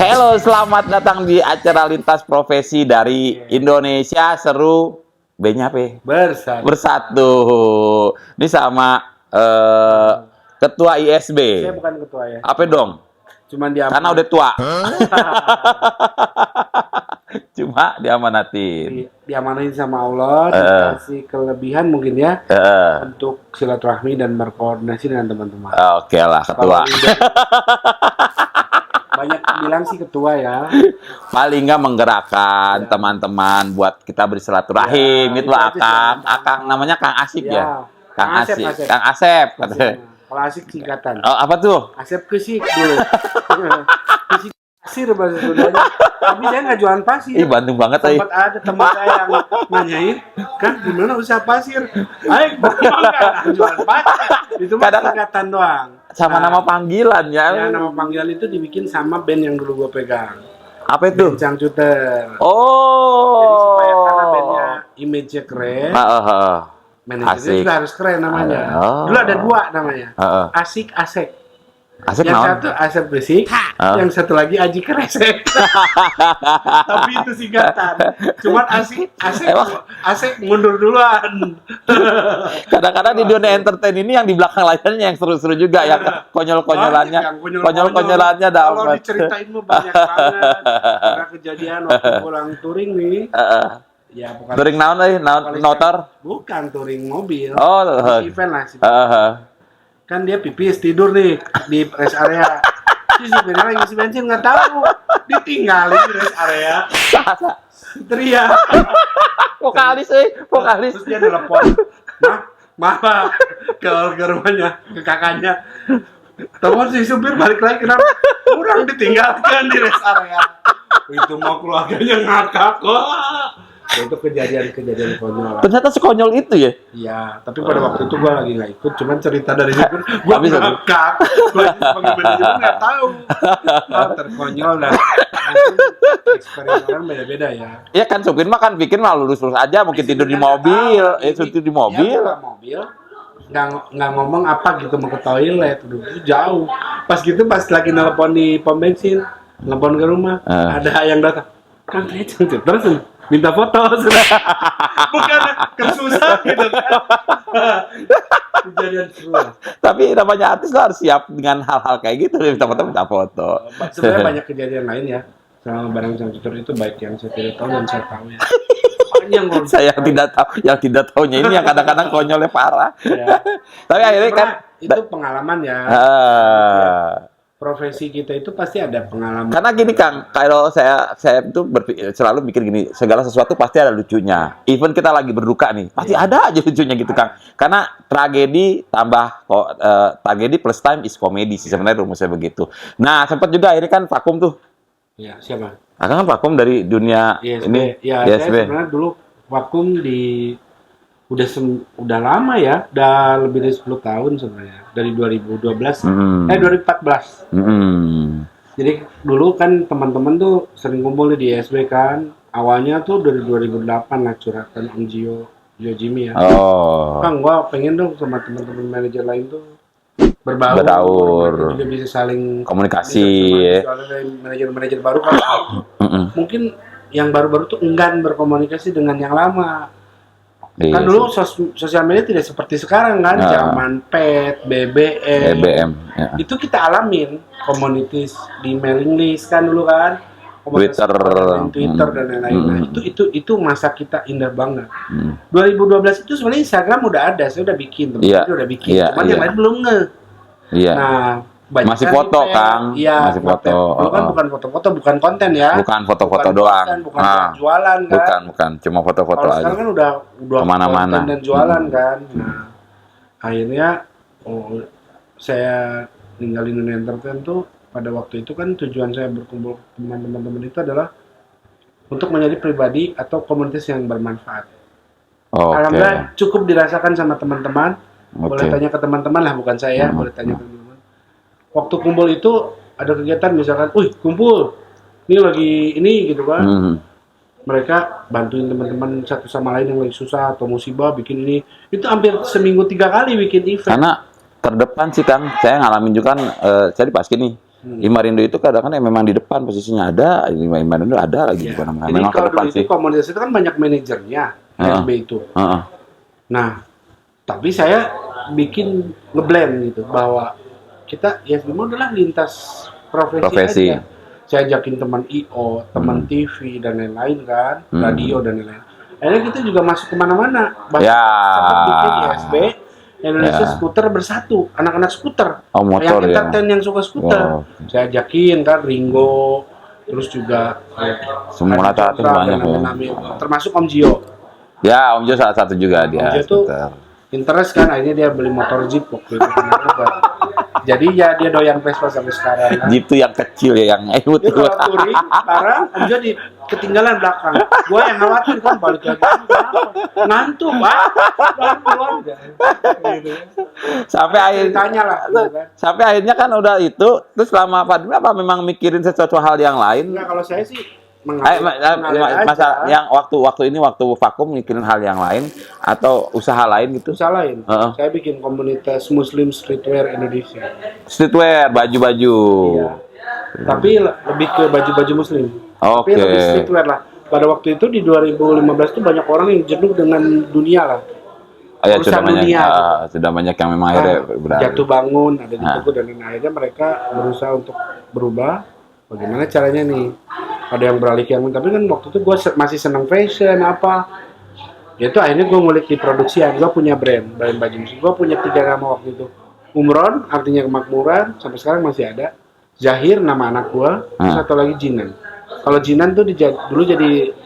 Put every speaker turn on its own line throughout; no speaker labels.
Halo, selamat datang di acara lintas profesi dari Indonesia Seru B-nya apa?
Bersatu.
Bersatu. Ini sama Ketua ISB.
Saya bukan ketua ya.
Apa dong?
Cuman dia
Karena udah tua. Cuma diamanatin.
diamanahin sama Allah, dikasih kelebihan mungkin ya untuk silaturahmi dan berkoordinasi dengan teman-teman.
Oke lah, Ketua.
Banyak bilang sih ketua ya.
Paling nggak menggerakkan teman-teman buat kita bersilaturahim.
Ya,
Itulah
itu aja
Akang.
sih.
Akang namanya Kang Asik ya.
Ya.
Kang
Asep,
Asik.
Asep.
Kang Asep. Katanya.
Kalau asik singkatan.
Oh, apa tuh?
Asep kesik dulu. Kesik pasir bahasa Sundanya. Tapi saya nggak jualan pasir.
Ih, Bandung banget
Sempat ada teman saya yang nanyain, kan gimana usaha pasir? Ayo, bagaimana jualan pasir? Itu mah
Kadang-
singkatan doang.
Sama nama panggilan ya.
Ya, nama panggilan itu dibikin sama band yang dulu gue pegang.
Apa itu?
Band Cangcuter.
Oh.
Jadi supaya karena bandnya image-nya keren, manajernya
Asik.
juga harus keren namanya.
Oh.
Dulu ada dua namanya.
Heeh.
Asik Asek.
Asik
Yang
naon?
satu Asep Bersik, yang satu lagi Aji Kresek. Tapi itu singkatan. Cuman Asek mundur duluan.
Kadang-kadang di dunia entertain ini yang di belakang layarnya yang seru-seru juga, yang konyol-konyolannya.
Banyak yang
Konyol-konyolannya
Kalau
dapat.
diceritain mah banyak banget. Karena kejadian waktu pulang touring nih. Ya bukan
Touring naon euy? Naon motor?
Bukan touring mobil.
Oh,
Di event lah sih.
heeh.
Kan dia pipis tidur nih di rest area. Si supirnya lagi ngisi bensin nggak tahu, ditinggalin di rest area. Teriak.
Vokalis.
Terus dia telepon, mah ke rumahnya, ke kakaknya. Telepon si supir balik lagi, kenapa? Kurang ditinggalkan di rest area. Itu mau keluarganya ngakak kok. Itu kejadian konyol.
Ternyata sekonyol itu ya.
Iya, tapi pada waktu itu gua lagi nggak ikut, cuman cerita dari supir, gua
Tapi
ngakak. Gua sebagai manajer nggak tahu. Terkonyol dan mungkin eksperimen orang beda-beda ya.
Iya kan supir mah kan bikin mah lurus-lurus aja, mungkin tidur di mobil, tidur di mobil.
Ya, mobil. Nggak ngomong apa gitu mau ke toilet, itu jauh. Pas lagi nelpon di pom bensin, nelpon ke rumah, ada yang datang. Kan terus minta foto, bukan kesusah gitu kan. Kejadian seru.
Tapi namanya artis lo harus siap dengan hal-hal kayak gitu, minta foto.
Sebenarnya banyak kejadian lain ya sama barang Cangcuter itu, baik yang saya tidak tahu dan saya tahu ya.
Saya yang tidak tahunya ini yang kadang-kadang konyolnya parah.
Ya.
Tapi akhirnya kan
itu pengalaman ya. Profesi kita itu pasti ada pengalaman.
Karena gini Kang, kalau saya itu selalu mikir gini, segala sesuatu pasti ada lucunya. Even kita lagi berduka nih, pasti ada aja lucunya gitu Kang. Karena tragedi tambah tragedi plus time is comedy sih sebenarnya rumusnya begitu. Nah, sempat juga akhirnya kan vakum tuh.
Ya, siapa?
Akang kan vakum dari dunia
ISB.
ini.
Ya,
ISB.
saya sebenarnya dulu vakum udah lama ya, udah lebih dari 10 tahun sebenarnya. Dari 2012, 2014. Jadi dulu kan teman-teman tuh sering kumpul di ISB kan. Awalnya tuh dari 2008 lah curhatan Om Gio Jimmy ya.
Oh.
Kang, gua pengen dong sama teman-teman manajer lain tuh berbaur. Kita juga bisa saling
komunikasi ya.
Soalnya dari manajer-manajer baru kan mungkin yang baru-baru tuh enggan berkomunikasi dengan yang lama. Kan dulu sosial media tidak seperti sekarang kan, zaman pet, BBM.
Ya.
Itu kita alamin, communities di mailing list kan dulu kan,
Twitter
dan lain-lain. Nah, itu masa kita indah banget. 2012 itu sebenarnya Instagram udah ada, saya udah bikin, udah bikin, cuman yang lain belum nge. Nah,
masih foto Kang,
iya,
masih foto.
Dulu kan bukan foto-foto, bukan konten ya.
Bukan foto-foto doang.
Bukan jualan kan.
Bukan, cuma foto-foto
aja.
aja.
Sekarang kan udah
kemana-mana
konten dan jualan kan. Nah, akhirnya saya ninggalin dunia entertain tuh pada waktu itu kan tujuan saya berkumpul dengan teman-teman itu adalah untuk menjadi pribadi atau komunitas yang bermanfaat. Alhamdulillah cukup dirasakan sama teman-teman. Boleh tanya ke teman-teman lah, bukan saya, boleh tanya ke teman-teman. Waktu kumpul itu ada kegiatan misalkan, kumpul, ini lagi ini gitu kan. Mereka bantuin teman-teman satu sama lain yang lagi susah atau musibah bikin ini. Itu hampir seminggu 3 kali bikin event.
Karena terdepan sih Kang, saya ngalamin juga kan, saya di Paski nih. Imarindo itu kadang-kadang memang di depan posisinya ada, Imarindo ada lagi di
Ya.
mana-mana.
Jadi
Memang ke
kalau
depan
dulu itu
sih.
komunitas itu kan banyak manajernya, SB itu.
Heeh.
Nah, tapi saya bikin ngeblend gitu bahwa kita ya semua adalah lintas profesi
Profesi.
aja. Saya ajakin teman IO, teman TV dan lain-lain kan, radio dan lain-lain. Akhirnya kita juga masuk kemana-mana. Bahkan
Ya.
sempat bikin ISB Indonesia
Ya.
Skuter Bersatu, anak-anak skuter.
Oh, motor
yang
ya.
entertain yang suka skuter.
Oh.
Saya ajakin kan Ringo, terus juga
Semua
Adi
rata-rata
Chandra
banyak
dan
ya.
nama-nama, termasuk Om Jio.
Ya, Om Jo salah satu juga dia.
Om Jo tuh
skuter.
interest kan, akhirnya dia beli motor Jeep waktu itu. Jadi ya dia doyan Vespa sampai sekarang kan.
Jeep tuh yang kecil ya, yang
Dia kalau touring sekarang Om Jo ketinggalan belakang. Gua yang khawatir kan balik lagi. Kenapa? Ngantuk, Pak. Pelan-pelan aja. Gitu.
sampai akhirnya
Tanya lah. Gitu kan.
sampai akhirnya kan udah itu, terus selama pandemi apa memang mikirin sesuatu hal yang lain?
Enggak, kalau saya sih
Masa yang waktu ini waktu vakum mikirin hal yang lain atau usaha lain gitu?
usaha lain.
Heeh.
Saya bikin komunitas Muslim Streetwear Indonesia.
Streetwear, baju-baju.
Iya. Tapi lebih ke baju-baju Muslim. Tapi
Oke.
lebih streetwear lah. Pada waktu itu di 2015 tuh banyak orang yang jenuh dengan dunia lah.
Oh, ya,
urusan dunia.
sudah banyak yang memang akhirnya beralih.
Jatuh bangun, ada di buku dan lain-lain. Akhirnya mereka berusaha untuk berubah. Bagaimana caranya nih? Ada yang beralih yang, tapi kan waktu itu gue masih senang fashion apa. Ya itu akhirnya gue ngulik di produksian. Gue punya brand baju musik. Gue punya 3 nama waktu itu. Umron, artinya kemakmuran, sampai sekarang masih ada. Zahir, nama anak gue. Terus satu lagi Jinan. Kalau Jinan tuh dulu jadi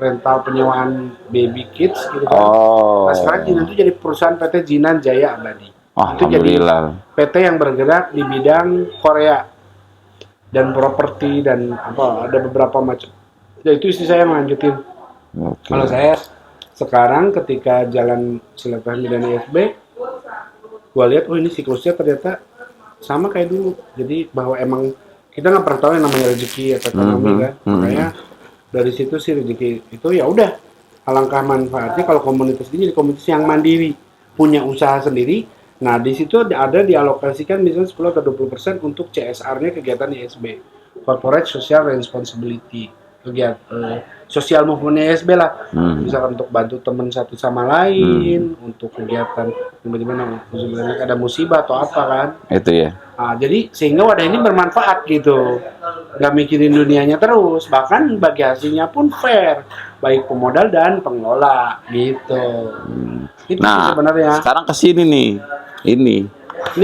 rental penyewaan baby kids gitu kan.
Oh.
Nah sekarang Jinan tuh jadi perusahaan PT Jinan Jaya Abadi. Itu jadi
Alhamdulillah.
PT yang bergerak di bidang Korea dan properti dan apa, ada beberapa macam. Ya itu istri saya yang lanjutin.
Oke.
Kalau saya sekarang ketika jalan silaturahmi dan ISB, gua lihat oh ini siklusnya ternyata sama kayak dulu. Jadi bahwa emang kita nggak pernah tahu yang namanya rezeki atau ekonomi kan. Makanya dari situ sih rezeki itu ya udah, alangkah manfaatnya kalau komunitas ini jadi komunitas yang mandiri, punya usaha sendiri. Nah, di situ ada dialokasikan misalnya 10 atau 20% untuk CSR-nya kegiatan ISB, Corporate Social Responsibility, kegiatan sosial movement ISB lah. Misalkan untuk bantu teman satu sama lain, untuk kegiatan gimana ada musibah atau apa kan.
Itu ya.
Nah, jadi sehingga wadah ini bermanfaat gitu. Nggak mikirin dunianya terus, bahkan bagi hasilnya pun fair, baik pemodal dan pengelola gitu. Itu
Nah,
sebenarnya.
sekarang ke sini nih. Ini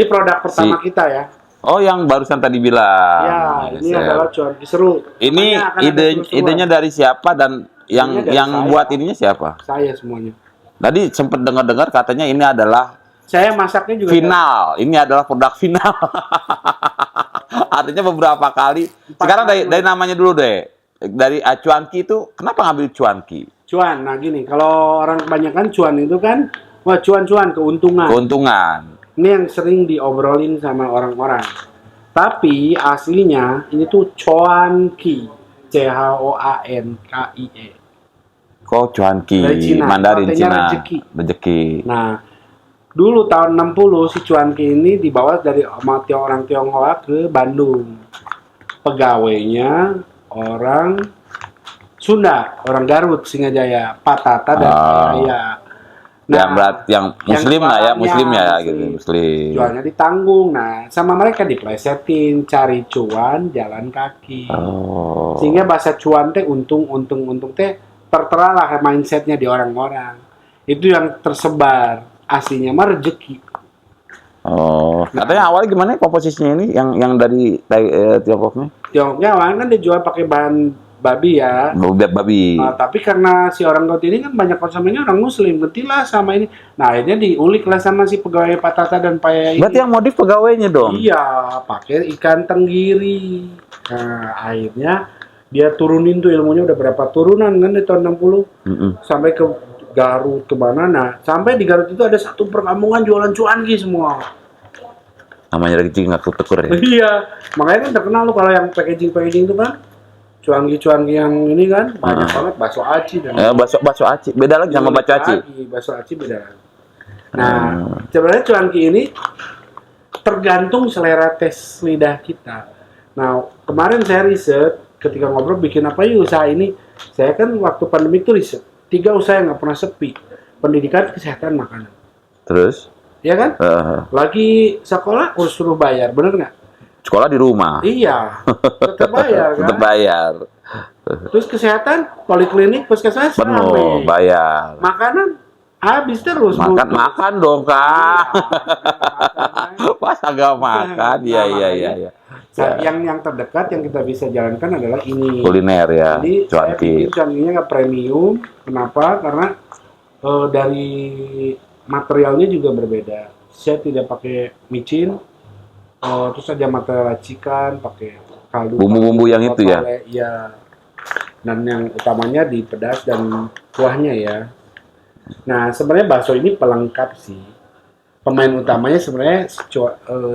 Produk pertama kita ya.
Oh, yang barusan tadi bilang.
Ya, ini adalah cuanki seru.
Ini
Makanya akan ada seru-seruan.
idenya dari siapa dan yang
Idenya dari saya.
buat ininya siapa?
Saya semuanya.
Tadi sempat dengar-dengar katanya ini adalah
Saya masaknya juga
final. Ini adalah produk final. Artinya beberapa kali. Sekarang dari namanya dulu deh. Dari cuanki itu kenapa ngambil cuanki?
cuan. Nah, gini, kalau orang kebanyakan cuan itu kan wah cuan-cuan, keuntungan.
Keuntungan.
Ini yang sering diobrolin sama orang-orang. Tapi aslinya ini tuh cuanki. CHOANKIE.
Kok cuanki?
Dari Cina.
Mandarin
Artinya
Cina.
rezeki.
Rezeki.
Nah, dulu tahun 60 si cuanki ini dibawa dari orang Tionghoa ke Bandung. Pegawainya orang Sunda, orang Garut, Singajaya, Pak Tata dan saya.
yang muslim lah ya, muslim ya gitu, muslim.
Jualnya ditanggung. Nah, sama mereka diplesetin, cari cuan jalan kaki.
Oh.
Sehingga bahasa cuan teh untung teh tertera lah mindsetnya di orang-orang. Itu yang tersebar. Aslinya mah rezeki.
Oh, katanya awalnya gimana komposisinya ini yang dari Tiongkoknya?
Tiongkoknya awalnya kan dijual pakai bahan babi ya.
Babi.
Tapi karena si orang Garut ini kan banyak konsumennya orang Muslim, gentilah sama ini. Nah, akhirnya diulik lah sama si pegawai Pak Tata dan Pak Yai.
Berarti yang modif pegawainya dong?
Iya, pakai ikan tenggiri. Nah, akhirnya dia turunin tuh ilmunya udah berapa turunan kan di tahun 60 sampai ke Garut ke mana. Nah, sampai di Garut itu ada satu perkampungan jualan cuanki semua.
Namanya rezeki nggak ketuker ya?
Iya, makanya kan terkenal lu kalau yang packaging itu kan cuanki yang ini kan banyak banget bakso aci dan
bakso aci beda lagi sama bakso aci.
Bakso aci beda lagi. Nah, sebenarnya cuanki ini tergantung selera tes lidah kita. Nah, kemarin saya riset ketika ngobrol bikin apa yuk usaha ini. Saya kan waktu pandemi itu riset 3 usaha yang nggak pernah sepi. Pendidikan, kesehatan, makanan.
Terus?
Ya kan? Lagi sekolah harus suruh bayar, bener nggak?
Sekolah di rumah.
Iya, tetap bayar kan?
Tetap bayar.
Terus kesehatan, poliklinik, puskesmas,
Penuh,
rame.
bayar.
Makanan, habis terus.
Makan dong, Kak.
Iya,
Pas agak makan. Iya.
Nah, yang terdekat yang kita bisa jalankan adalah ini.
Kuliner ya,
Jadi saya
cuanki.
bikin cuankinya nggak premium. Kenapa? Karena dari materialnya juga berbeda. Saya tidak pakai micin, terus ada material racikan, pakai kaldu.
Bumbu-bumbu yang itu ya?
Iya. Dan yang utamanya di pedas dan kuahnya ya. Nah, sebenarnya bakso ini pelengkap sih. Pemain utamanya sebenarnya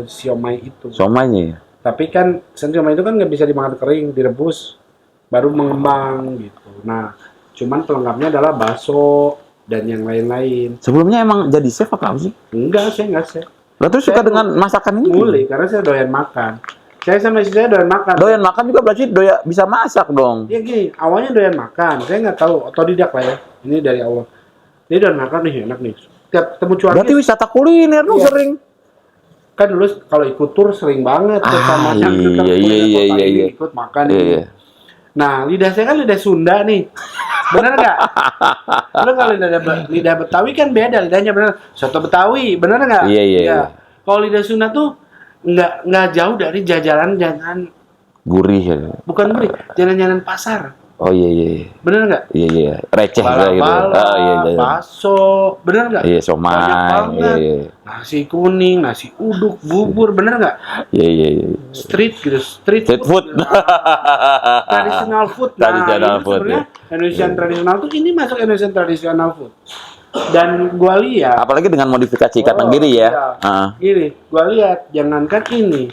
siomay itu.
Somanya ya?
Tapi kan siomay itu kan nggak bisa dimakan kering, direbus, baru mengembang gitu. Nah, cuman pelengkapnya adalah bakso dan yang lain-lain.
Sebelumnya emang jadi chef apa sih?
Enggak, saya enggak chef.
Lah terus suka dengan masakan ini?
Mulai, karena saya doyan makan. Saya sama istri saya doyan makan.
Doyan makan juga berarti bisa masak dong.
Ya gini, awalnya doyan makan. Saya nggak tahu, otodidak lah ya. Ini dari Allah. Ini doyan makan nih, enak nih. Tiap temu cuanki.
Berarti wisata kuliner dong
Iya.
sering.
Kan dulu kalau ikut tur sering banget. Sama yang dekat
iya.
ini ikut makan
Iya,
ini.
iya.
Nah, lidah saya kan lidah Sunda nih. Bener nggak? Lu kalau lidah Betawi kan beda lidahnya, bener. Soto Betawi, bener nggak?
Iya.
Kalau lidah Sunda tuh nggak jauh dari jajanan
Gurih ya.
bukan gurih, jajanan pasar.
Oh iya.
Bener nggak?
Iya. Receh gitu.
Bala-bala,
Iya.
bakso, bener nggak?
Iya,
Banyak
somai.
banget.
Iya.
Nasi kuning, nasi uduk, bubur, bener nggak?
Iya.
Street
Street food.
Traditional food.
Traditional
ini
food,
sebenarnya Indonesian traditional tuh ini masuk Indonesian traditional food. Dan gua lihat,
Apalagi dengan modifikasi ikan tenggiri ya.
iya. Gini, gua lihat, jangankan ini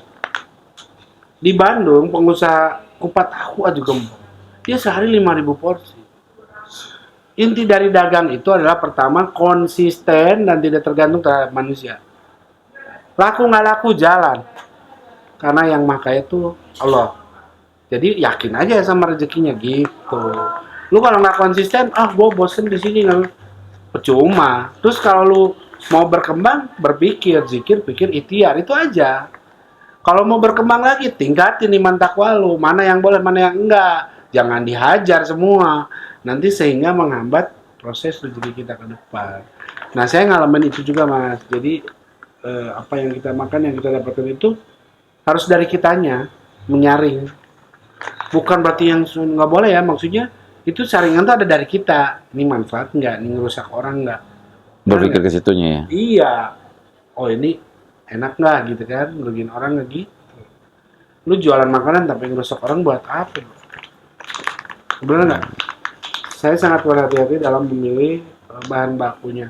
di Bandung pengusaha kupat tahu aja gembong. Dia sehari 5.000 porsi. Inti dari dagang itu adalah pertama konsisten dan tidak tergantung terhadap manusia. Laku nggak laku jalan. Karena yang makai itu Allah. Jadi yakin aja sama rezekinya gitu. Lu kalau nggak konsisten, gue bosen di sini nggak. Percuma. Terus kalau lu mau berkembang, berpikir, zikir, pikir, ikhtiar, itu aja. Kalau mau berkembang lagi, tingkatin iman takwa lu. Mana yang boleh, mana yang enggak. Jangan dihajar semua. Nanti sehingga menghambat proses rezeki kita ke depan. Nah, saya ngalamin itu juga, Mas. Jadi, apa yang kita makan, yang kita dapatkan itu harus dari kitanya, menyaring. Bukan berarti yang nggak boleh ya, maksudnya itu saringan tuh ada dari kita. Ini manfaat nggak? Ini ngerusak orang nggak?
Berpikir ke situnya ya.
Iya. Oh ini enak nggak gitu kan? Ngerugiin orang nggak gitu. Lu jualan makanan tapi ngerusak orang buat apa? Bener nggak? Saya sangat berhati-hati dalam memilih bahan bakunya.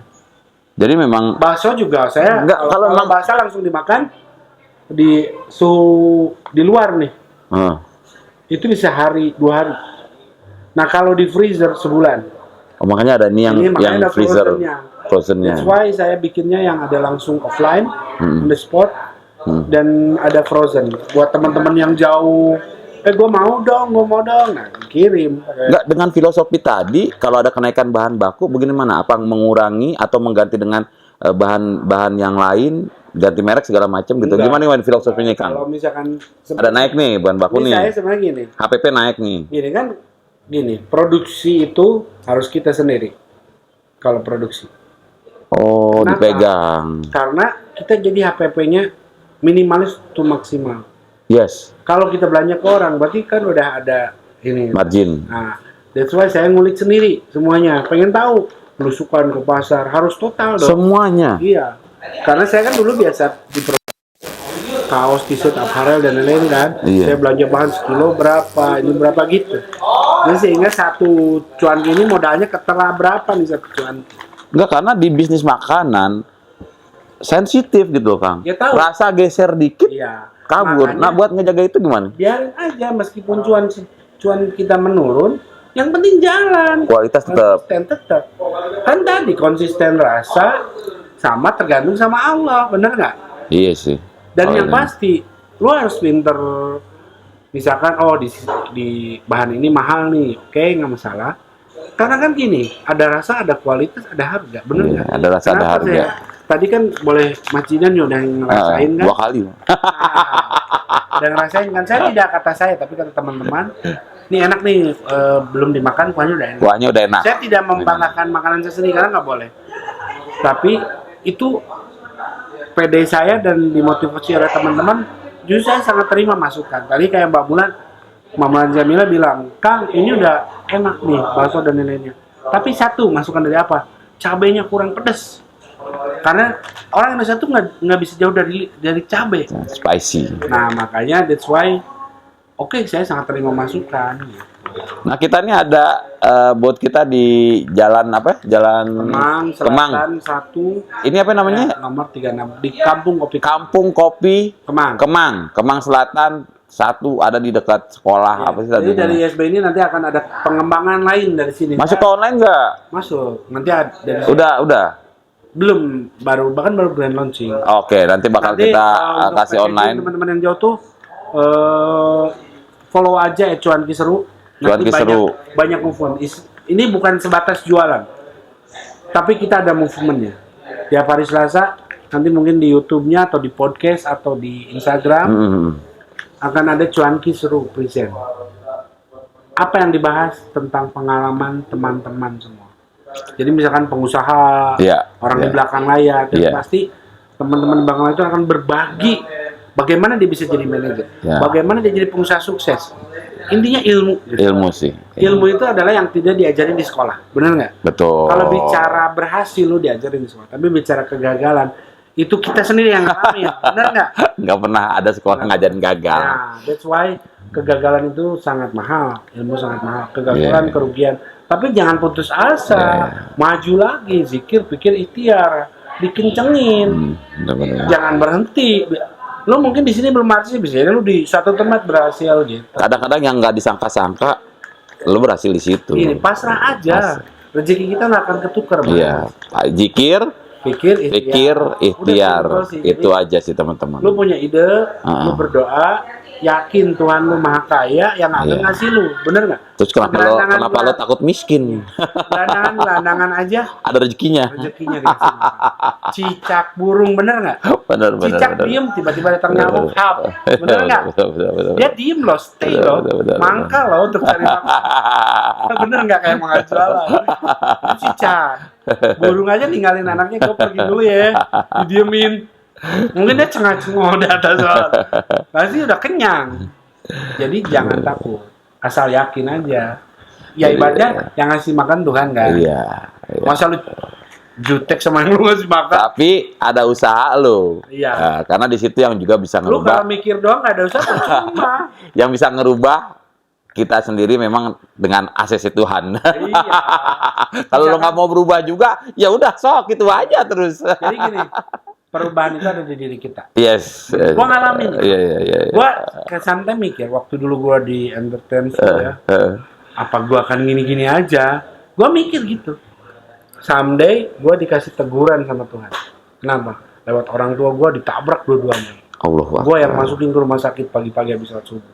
Jadi memang
Bakso juga saya
Nggak, kalau
kalau bakso langsung dimakan di suhu di luar nih. Itu bisa hari 2 hari. Nah kalau di freezer sebulan.
makanya ada ini yang
makanya ada
freezer frozennya.
That's why saya bikinnya yang ada langsung offline, on the spot, dan ada frozen. Buat teman-teman yang jauh, gue mau dong, nah kirim.
Enggak, dengan filosofi tadi, kalau ada kenaikan bahan baku, bagaimana? Apa mengurangi atau mengganti dengan bahan-bahan yang lain, ganti merek segala macam gitu?
Enggak.
Gimana filosofinya, Kang?
Kalau misalkan
Ada naik nih bahan baku
ini
nih.
saya sebenarnya gini.
HPP naik nih.
Gini, produksi itu harus kita sendiri. Kalau produksi.
Oh,
Kenapa?
dipegang.
Karena kita jadi HPP-nya minimalis to maksimal.
Yes,
Kalau kita belanja ke orang, berarti kan udah ada ini.
margin.
Nah, that's why saya ngulik sendiri semuanya. Pengen tahu belusukan ke pasar harus total dong.
Semuanya.
Iya. Karena saya kan dulu biasa di kaos, t-shirt, apparel dan lain-lain kan.
Iya.
Saya belanja bahan sekilo berapa, ini berapa gitu. Jadi sehingga satu cuanki ini modalnya ketela berapa nih satu cuanki.
Enggak, karena di bisnis makanan sensitif gitu, Kang.
Ya, tahu.
Rasa geser dikit
Iya.
kabur.
Makanya
Nah, buat ngejaga itu gimana?
biarin aja meskipun cuan kita menurun, yang penting jalan.
Kualitas tetap.
Konsisten tetap. Kan tadi konsisten rasa sama tergantung sama Allah, bener nggak?
Iya sih.
Dan
Oh,
yang
iya.
pasti, lu harus pinter. Misalkan, oh di bahan ini mahal nih, oke nggak masalah. Karena kan gini, ada rasa, ada kualitas, ada harga, bener
Iya,
nggak?
ada rasa, ada
Kenapa
harga.
tadi kan boleh Mas Jidan udah ngerasain kan?
2 kali.
Nah, udah ngerasain kan? Saya tidak kata saya, tapi kata teman-teman, ini enak nih, belum dimakan, kuahnya udah enak.
Kuahnya udah enak.
Saya tidak membanggakan makanan saya sendiri karena nggak boleh. Tapi itu PD saya dan dimotivasi oleh teman-teman, justru saya sangat terima masukan. Tadi kayak Mbak Bulan, Mama Jamila bilang, Kang ini udah enak nih bakso dan lain-lainnya. Tapi satu masukan dari apa? Cabenya kurang pedas. Karena orang Indonesia tuh nggak bisa jauh dari cabai.
Spicy.
Nah makanya that's why, oke saya sangat terima masukan.
Nah, kita ini ada buat kita di jalan apa? Jalan
Kemang Selatan 1.
Ini apa namanya?
Nomor 36 di Kampung Kopi
Kampung Kopi
Kemang.
Kemang Selatan 1, ada di dekat sekolah apa sih tadi?
Jadi dari ISB ini nanti akan ada pengembangan lain dari sini.
Masuk ke online nggak?
Masuk. Nanti ada dari
Udah.
belum bahkan baru grand launching.
Oke, nanti bakal
Nanti,
kita
untuk
kasih
packaging
online.
teman-teman yang jauh tuh follow aja Cuanki Seru. Nanti
Cuanki Seru.
banyak movement. Ini bukan sebatas jualan, tapi kita ada movementnya. Tiap hari Selasa nanti mungkin di YouTube-nya atau di podcast atau di Instagram akan ada Cuanki Seru present. Apa yang dibahas tentang pengalaman teman-teman semua. Jadi misalkan pengusaha,
Iya,
orang di
iya.
belakang layar, dan
Iya.
pasti teman-teman di belakang layar itu akan berbagi bagaimana dia bisa jadi manajer,
Ya.
bagaimana dia jadi pengusaha sukses. Intinya ilmu. Gitu.
Ilmu sih.
Ilmu itu adalah yang tidak diajarin di sekolah, benar nggak?
Betul.
Kalau bicara berhasil lu diajarin di sekolah, tapi bicara kegagalan itu kita sendiri yang ngalamin, benar nggak?
nggak pernah ada sekolah ngajarin gagal.
Nah, that's why kegagalan itu sangat mahal, ilmu sangat mahal, kegagalan,
Yeah.
kerugian. Tapi jangan putus asa, maju lagi, zikir, pikir, ikhtiar, dikencengin,
Benar-benar.
jangan berhenti. Lu mungkin di sini belum berhasil, bisa jadi lu di suatu tempat berhasil gitu.
Kadang-kadang yang nggak disangka-sangka, lu berhasil di situ.
Ini pasrah aja, rezeki kita nggak akan ketukar. Bang.
Iya, zikir,
Pikir,
pikir, ikhtiar,
Udah simple sih.
itu
Jadi,
aja sih teman-teman.
lu punya ide, lu berdoa, yakin Tuhan lu maha kaya, yang akan
Iya.
ngasih lu, bener nggak?
Terus kenapa lo takut miskin?
Gelandangan aja,
Ada rezekinya.
rezekinya dikasih makan. Cicak burung, bener nggak?
Benar.
Cicak diem, tiba-tiba datang nyamuk, hap, bener nggak?
Betul.
Dia diem loh, stay loh,
Betul.
mangkal loh untuk cari makan. Bener nggak kayak mau jualan? Cicak, burung aja ninggalin anaknya, gue pergi dulu ya, didiemin. Mungkin dia cengah-cengah di atas soal. Pasti udah kenyang. Jadi jangan takut, asal yakin aja. Ya ibadah yang ngasih makan Tuhan kan.
Iya.
Masa lu jutek sama yang lu ngasih makan?
Tapi ada usaha lo.
Iya.
Nah, karena di situ yang juga bisa
Lu
ngerubah.
kalau mikir doang nggak ada usaha percuma.
Yang bisa ngerubah kita sendiri memang dengan ACC Tuhan.
Iya.
Kalau lo nggak mau berubah juga, ya udah sok itu aja terus.
Jadi gini, perubahan itu ada di diri kita.
Yes.
Gua ngalamin.
Iya.
Gua santai mikir waktu dulu gua di entertain ya. Apa gua akan gini-gini aja? Gua mikir gitu. Someday gua dikasih teguran sama Tuhan. Kenapa? Lewat orang tua gua ditabrak dua-duanya.
Allah.
Gua yang masukin ke rumah sakit pagi-pagi habis sholat subuh.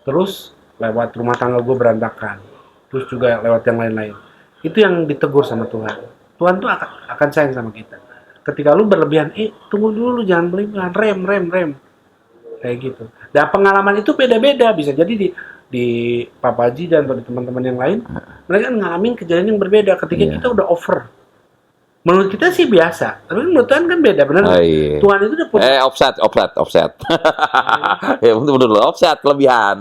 Terus lewat rumah tangga gua berantakan. Terus juga lewat yang lain-lain. Itu yang ditegur sama Tuhan. Tuhan tuh akan sayang sama kita. Ketika lu berlebihan, tunggu dulu, jangan berlebihan, rem. Kayak gitu. Dan pengalaman itu beda-beda. Bisa jadi di Papa Ji dan di teman-teman yang lain, mereka ngalamin kejadian yang berbeda ketika
Iya.
kita udah over. Menurut kita sih biasa, tapi menurut Tuhan kan beda, benar nggak?
Iya.
Tuhan itu udah punya
Offset. Ya betul offset kelebihan.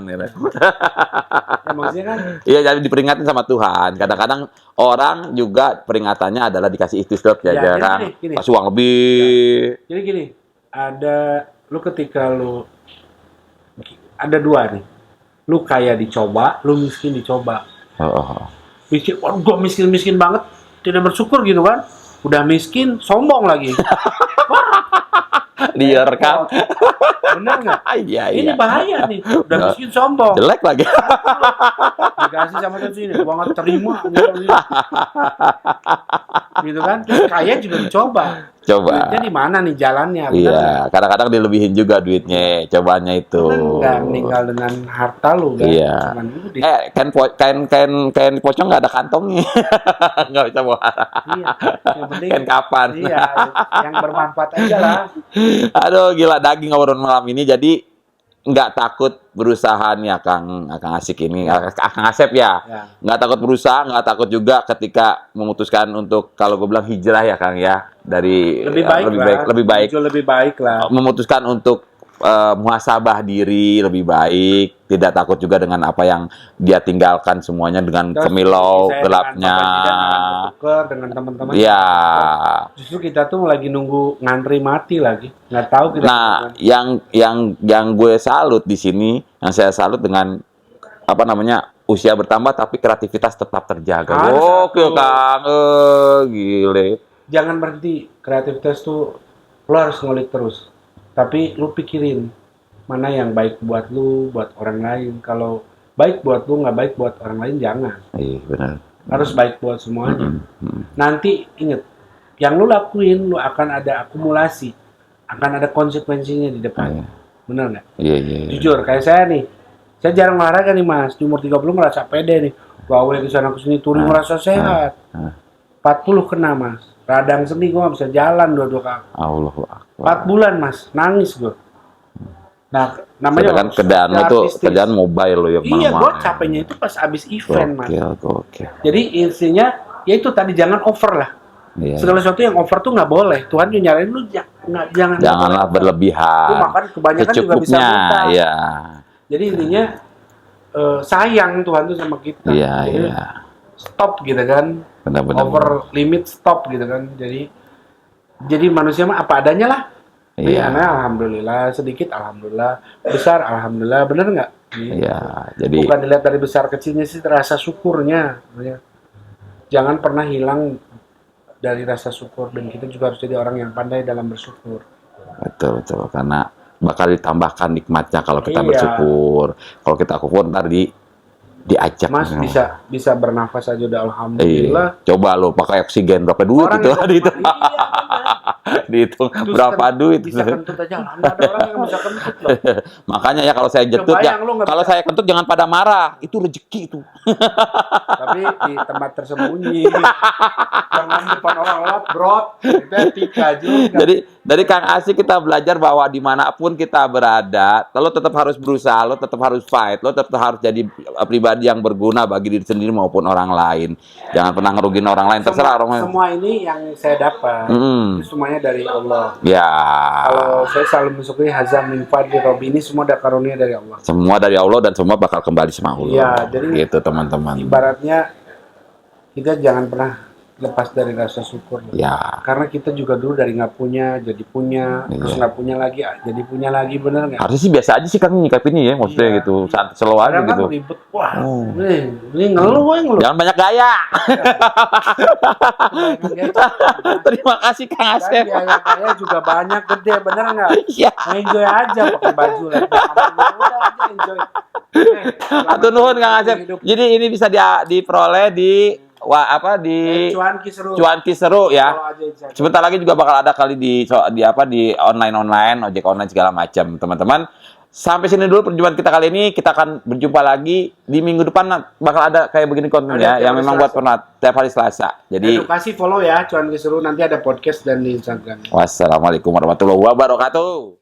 maksudnya kan.
Iya, jadi diperingatin sama Tuhan. Kadang-kadang orang juga peringatannya adalah dikasih ikhtisab
Ya,
aja
jadi
kan.
gini.
Pas uang lebih.
Jadi gini, ada ada dua nih. Lu kaya dicoba, lu miskin dicoba.
Oh.
Miskin, waduh gua miskin banget, tidak bersyukur gitu kan. Udah miskin, sombong lagi.
Direkam.
Bener nggak?
Iya.
Ini bahaya nih. Udah miskin sombong.
Jelek lagi.
Dikasih sama tuh sini, gua nggak terima. Gitu kan? Terus kaya juga dicoba.
Coba.
Duitnya di mana nih jalannya? Bener nggak?
Iya, kadang-kadang dilebihin juga duitnya, cobaannya itu.
Lu kan nggak meninggal dengan harta lu kan?
Iya.
Cuman lu
Kain pocong nggak ada kantongnya, nggak bisa bawa.
iya. Yang penting
Kain kapan?
iya, yang bermanfaat aja lah.
Aduh, gila daging obrolan malam ini. Jadi nggak takut berusaha nih Akang Asik ini, Akang Asep ya.
Ya.
Nggak takut berusaha, nggak takut juga ketika memutuskan untuk kalau gue bilang hijrah ya Kang ya, dari
Lebih baik lah.
lebih baik
Jauh lebih baik lah.
memutuskan untuk muhasabah diri lebih baik, tidak takut juga dengan apa yang dia tinggalkan semuanya dengan
Terus,
kemilau
saya
gelapnya.
dengan tuker dengan teman-teman.
Ya.
Justru kita tuh lagi nunggu ngantri mati lagi. Nggak tahu kita.
Nah, yang gue salut di sini, yang saya salut dengan apa namanya usia bertambah tapi kreativitas tetap terjaga.
Harus
Oke,
satu.
Kang, gile.
Jangan berhenti. Kreativitas tuh lo harus ngulik terus. Tapi lu pikirin mana yang baik buat lu, buat orang lain. Kalau baik buat lu, nggak baik buat orang lain, jangan.
Iya, benar.
Harus baik buat semuanya.
Hmm.
Nanti inget, yang lu lakuin, lu akan ada akumulasi. Akan ada konsekuensinya di depan.
Iya.
Bener nggak?
Iya.
Jujur, kayak saya nih. Saya jarang olahraga nih mas. Di umur 30 ngerasa pede nih. Gawe kesana kesini, touring ngerasa sehat. 40 kena mas. Radang sendi gue nggak bisa jalan dua-dua kaki.
Allahu
4 bulan mas, nangis gue. Nah, namanya
kan kerjaan lo tuh
artistis.
kerjaan mobile lo ya
Iya, gue
kemana-mana.
capeknya itu pas abis event mas.
Gokil.
Jadi intinya, ya itu tadi jangan over lah.
Iya.
Segala sesuatu yang over tuh nggak boleh. Tuhan juga nyaranin lu jangan.
Janganlah berlebihan.
Lu makan kebanyakan juga bisa
Secukupnya,
muntah.
ya.
Jadi intinya sayang Tuhan tuh sama kita.
Iya,
Jadi,
iya.
stop gitu kan.
Benar-benar.
Over limit stop gitu kan. Jadi manusia mah apa adanya lah.
Iya.
Karena alhamdulillah, sedikit alhamdulillah, besar alhamdulillah, bener nggak?
Iya, jadi
Bukan dilihat dari besar kecilnya sih, rasa syukurnya. Jangan pernah hilang dari rasa syukur, dan kita juga harus jadi orang yang pandai dalam bersyukur.
betul karena bakal ditambahkan nikmatnya kalau kita
Iya.
bersyukur. Kalau kita kufur ntar diajak.
Mas bisa bernafas aja udah alhamdulillah.
Iya. Coba lo pakai oksigen berapa duit
Orang
itu?
yang
Dihitung. Dihitung
Terus
berapa duit.
Bisa kentut aja, nggak ada orang yang bisa kentut loh.
Makanya ya kalau saya jentut
Kebayang lu nggak
kalau
bisa.
saya kentut jangan pada marah. Itu rezeki itu.
Tapi di tempat tersembunyi, jangan depan orang lewat, bro. Itu etika juga.
Jadi dari Kang Asik kita belajar bahwa dimanapun kita berada, lo tetap harus berusaha, lo tetap harus fight, lo tetap harus jadi pribadi yang berguna bagi diri sendiri maupun orang lain. Jangan pernah ngerugin orang lain. Terserah orang lain.
Semua ini yang saya dapat, itu semuanya dari Allah.
Ya.
Kalau saya selalu mensyukuri hazam min fadli Rabbi, ini semua ada karunia dari Allah.
Semua dari Allah dan semua bakal kembali sama Allah.
Iya, jadi
gitu teman-teman.
ibaratnya kita jangan pernah lepas dari rasa syukur.
Ya.
Karena kita juga dulu dari nggak punya jadi punya, terus nggak punya lagi jadi punya lagi, bener nggak?
Harusnya sih biasa aja sih Kang nyikapinnya ya, maksudnya
Iya.
gitu. Santai slow aja
Kadang kan
gitu.
ribet, wah, ini ngeluh, ngeluh.
Jangan banyak gaya.
Kebanyakan gadget.
Terima kasih Kang
Dan
Asep.
biaya juga banyak, gede, bener nggak?
Iya.
Enjoy aja pakai baju lagi. Udah aja enjoy.
Atur nuhun Kang Asep. Jadi ini bisa diperoleh di
Cuan Kisru.
Cuan Kiseru ya.
Follow aja Instagram.
Sebentar lagi juga bakal ada kali di online, ojek online segala macam, teman-teman. Sampai sini dulu perjumpaan kita kali ini. Kita akan berjumpa lagi di minggu depan. Bakal ada kayak begini konten
Ada
ya, yang
tiap
memang
hari
buat pernah tiap hari Selasa. Jadi
Edukasi follow ya Cuan Kisru, nanti ada podcast dan di Instagram.
wassalamualaikum warahmatullahi wabarakatuh.